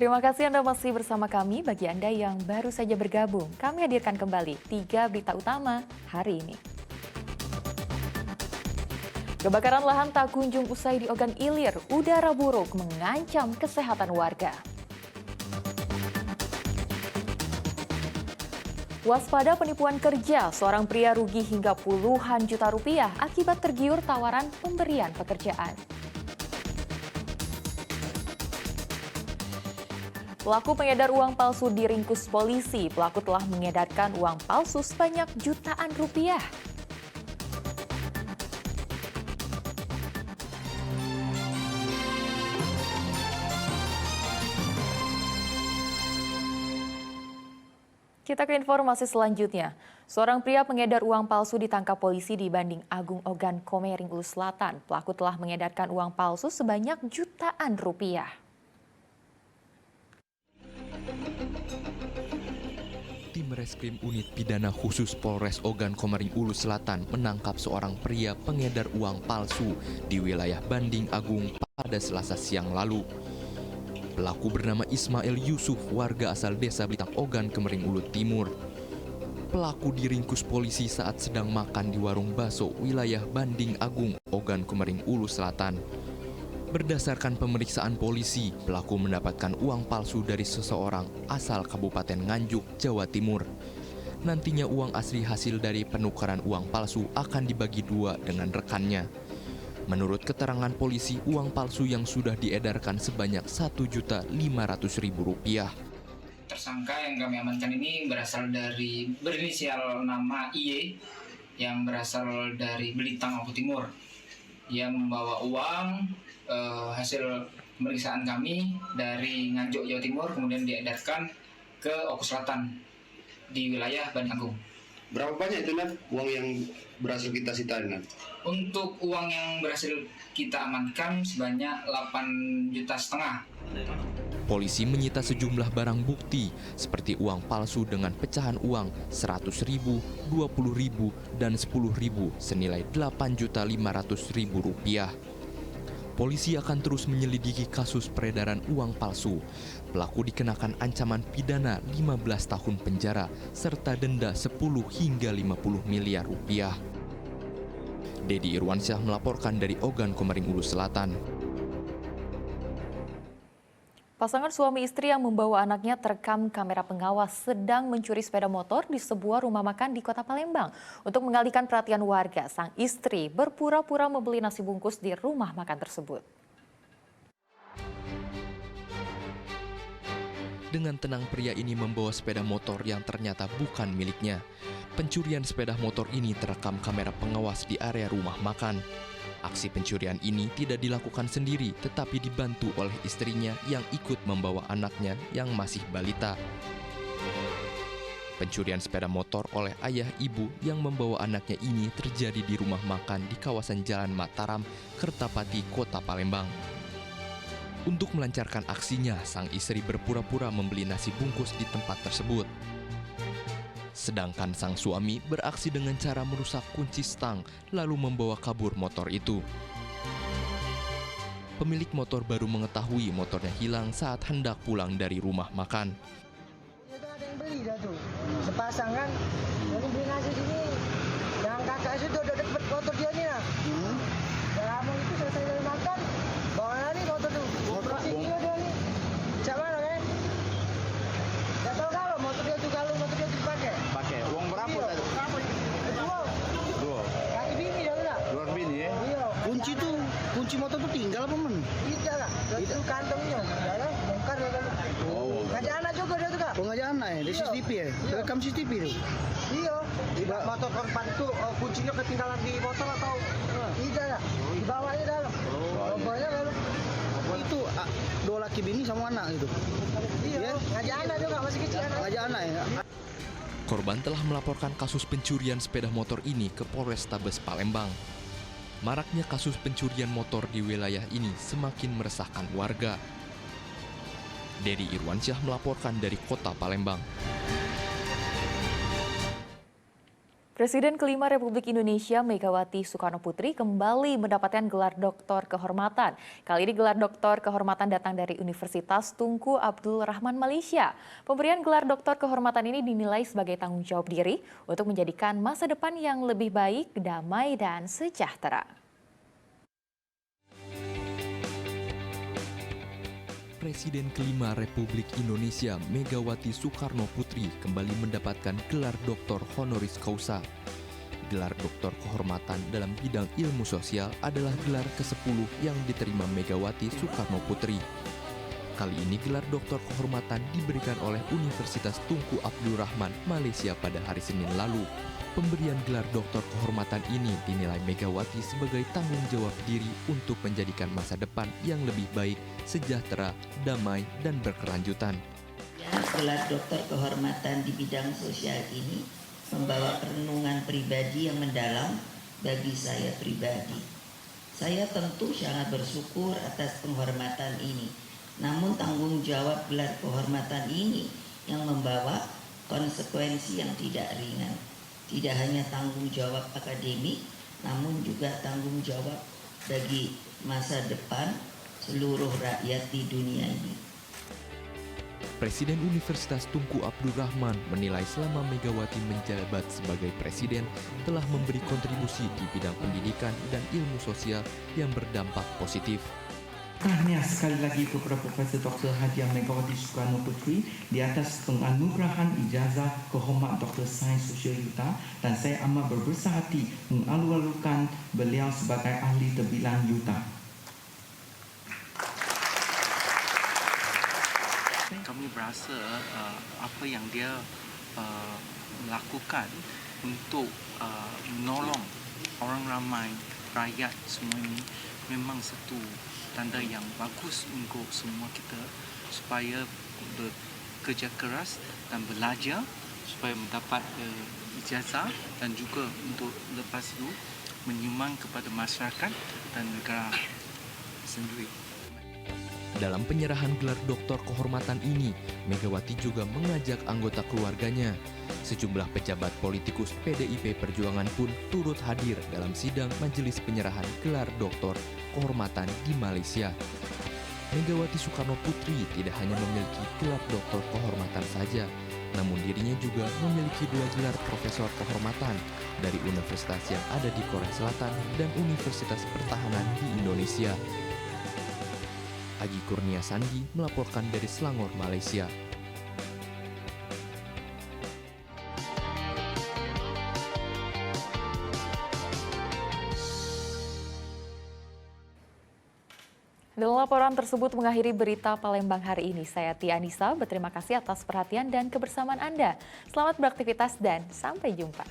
Terima kasih Anda masih bersama kami. Bagi Anda yang baru saja bergabung, kami hadirkan kembali 3 berita utama hari ini. Kebakaran lahan tak kunjung usai di Ogan Ilir, udara buruk mengancam kesehatan warga. Waspada penipuan kerja, seorang pria rugi hingga puluhan juta rupiah akibat tergiur tawaran pemberian pekerjaan. Pelaku pengedar uang palsu diringkus polisi. Pelaku telah mengedarkan uang palsu sebanyak jutaan rupiah. Kita ke informasi selanjutnya. Seorang pria pengedar uang palsu ditangkap polisi di Banding Agung Ogan Komering Ulu Selatan. Pelaku telah mengedarkan uang palsu sebanyak jutaan rupiah. Tim Reskrim Unit Pidana Khusus Polres Ogan Komering Ulu Selatan menangkap seorang pria pengedar uang palsu di wilayah Banding Agung pada Selasa siang lalu. Pelaku bernama Ismail Yusuf, warga asal desa Blitang Ogan Komering Ulu Timur. Pelaku diringkus polisi saat sedang makan di warung bakso wilayah Banding Agung Ogan Komering Ulu Selatan. Berdasarkan pemeriksaan polisi, pelaku mendapatkan uang palsu dari seseorang asal Kabupaten Nganjuk, Jawa Timur. Nantinya uang asli hasil dari penukaran uang palsu akan dibagi dua dengan rekannya. Menurut keterangan polisi, uang palsu yang sudah diedarkan sebanyak Rp1.500.000. Tersangka yang kami amankan ini berasal dari berinisial nama IY yang berasal dari Belitang Oku Timur. Ia membawa uang hasil pemeriksaan kami dari Nganjuk Jawa Timur kemudian diedarkan ke Oku Selatan di wilayah Banding Agung. Berapa banyak itu Nat, uang yang berhasil kita sita Nat? Untuk uang yang berhasil kita amankan sebanyak 8,5 juta. Polisi menyita sejumlah barang bukti seperti uang palsu dengan pecahan uang Rp100.000, Rp20.000, dan Rp10.000 senilai Rp8.500.000. Polisi akan terus menyelidiki kasus peredaran uang palsu. Pelaku dikenakan ancaman pidana 15 tahun penjara serta denda 10 hingga 50 miliar rupiah. Dedi Irwansyah melaporkan dari Ogan Komering Ulu Selatan. Pasangan suami istri yang membawa anaknya terekam kamera pengawas sedang mencuri sepeda motor di sebuah rumah makan di Kota Palembang. Untuk mengalihkan perhatian warga, sang istri berpura-pura membeli nasi bungkus di rumah makan tersebut. Dengan tenang pria ini membawa sepeda motor yang ternyata bukan miliknya. Pencurian sepeda motor ini terekam kamera pengawas di area rumah makan. Aksi pencurian ini tidak dilakukan sendiri, tetapi dibantu oleh istrinya yang ikut membawa anaknya yang masih balita. Pencurian sepeda motor oleh ayah ibu yang membawa anaknya ini terjadi di rumah makan di kawasan Jalan Mataram, Kertapati, Kota Palembang. Untuk melancarkan aksinya, sang istri berpura-pura membeli nasi bungkus di tempat tersebut. Sedangkan sang suami beraksi dengan cara merusak kunci stang lalu membawa kabur motor itu. Pemilik motor baru mengetahui motornya hilang saat hendak pulang dari rumah makan. Itu ada yang beli dah tuh, sepasang kan, jadi beli nasi sini. Yang kakak itu udah deket motor dia nih lah. Udah lama itu selesai dari makan, bawa lari motor tuh. Motor sini dia nih, cak mana kan? Gak tau kalau motor dia tuh dipakai. Pakai uang berapa tadi? Dua. Kaki bini dah lah. Dua bini ya? Iya. Kunci motor tuh tinggal apa men? Tidak lah, itu kantongnya. Ya lah, bongkar ya kan. Oh. Ngajak anak juga dia tuh kak. Oh ngajak anak ya? Di CCTV ya? Rekam CCTV tuh? Iya. Motor keempat itu kuncinya ketinggalan di motor atau? Tidak lah, dibawanya dalam. Bawanya lalu. Itu dua laki bini sama anak gitu? Iya, ngajak anak juga masih kecil anak. Ngajak anak ya? Korban telah melaporkan kasus pencurian sepeda motor ini ke Polrestabes Palembang. Maraknya kasus pencurian motor di wilayah ini semakin meresahkan warga. Dedi Irwansyah melaporkan dari Kota Palembang. Presiden kelima Republik Indonesia Megawati Soekarno Putri kembali mendapatkan gelar doktor kehormatan. Kali ini gelar doktor kehormatan datang dari Universitas Tunku Abdul Rahman Malaysia. Pemberian gelar doktor kehormatan ini dinilai sebagai tanggung jawab diri untuk menjadikan masa depan yang lebih baik, damai, dan sejahtera. Presiden kelima Republik Indonesia Megawati Soekarno Putri kembali mendapatkan gelar doktor honoris causa. Gelar doktor kehormatan dalam bidang ilmu sosial adalah gelar ke-10 yang diterima Megawati Soekarno Putri. Kali ini gelar doktor kehormatan diberikan oleh Universitas Tunku Abdul Rahman Malaysia pada hari Senin lalu. Pemberian gelar doktor kehormatan ini dinilai Megawati sebagai tanggung jawab diri untuk menjadikan masa depan yang lebih baik, sejahtera, damai, dan berkelanjutan. Gelar doktor kehormatan di bidang sosial ini membawa perenungan pribadi yang mendalam bagi saya pribadi. Saya tentu sangat bersyukur atas penghormatan ini. Namun tanggung jawab gelar kehormatan ini yang membawa konsekuensi yang tidak ringan. Tidak hanya tanggung jawab akademik, namun juga tanggung jawab bagi masa depan seluruh rakyat di dunia ini. Presiden Universitas Tunku Abdul Rahman menilai selama Megawati menjabat sebagai presiden telah memberi kontribusi di bidang pendidikan dan ilmu sosial yang berdampak positif. Tahniah sekali lagi kepada Profesor Dr. Hajiah Megawati Soekarno Putri di atas penganugerahan ijazah kehormat Dr. Sains Sosial Yuta, dan saya amat berbesar hati mengalu-alukan beliau sebagai ahli terbilang Yuta. Kami berasa apa yang dia lakukan untuk menolong orang ramai, rakyat semua ini memang satu tanda yang bagus untuk semua kita supaya bekerja keras dan belajar supaya mendapat ijazah dan juga untuk lepas itu menyumbang kepada masyarakat dan negara sendiri. Dalam penyerahan gelar doktor kehormatan ini, Megawati juga mengajak anggota keluarganya. Sejumlah pejabat politikus PDIP Perjuangan pun turut hadir dalam sidang majelis penyerahan gelar doktor kehormatan di Malaysia. Megawati Soekarno Putri tidak hanya memiliki gelar doktor kehormatan saja, namun dirinya juga memiliki 2 gelar profesor kehormatan dari universitas yang ada di Korea Selatan dan Universitas Pertahanan di Indonesia. Agi Kurnia Sandi melaporkan dari Selangor, Malaysia. Dalam laporan tersebut mengakhiri berita Palembang hari ini. Saya Tia Anissa, berterima kasih atas perhatian dan kebersamaan Anda. Selamat beraktivitas dan sampai jumpa.